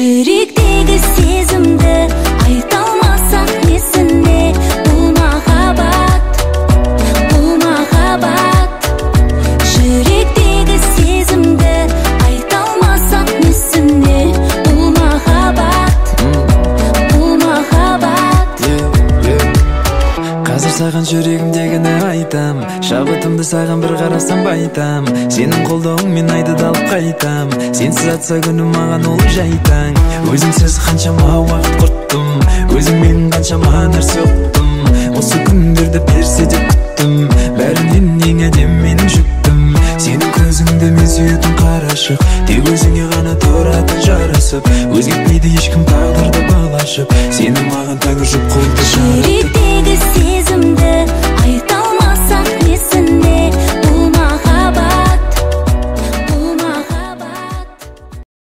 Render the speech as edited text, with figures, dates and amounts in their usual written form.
Жүректегі сезімді айта алмасақ несіне? Бұл махаббат, бұл махаббат. Жүректегі сезімді айта алмасақ несіне? Бұл махаббат, бұл махаббат. Қазір саған жүрегімдегіні айтам, шабытымды саған бір қарасам байтам. Сенің қолдауыңмен айды да алып қайтам. Сенсіз атса күнім маған ол жайтаң. Өзіңсіз қаншама уақыт құрттым, өзің менің қаншама нәрсе ұқтым. Осы күндерді берсе деп күттім, бәрінен ең әдем менің жүктім. Сенің көзіңді мен сүйетін қарашық, тек өзіңе ғана тұратын жарасып. Өзгертпейді ешкім тағдырды балашып, сені маған тәңір жұп қылды жаратып. Жүректегі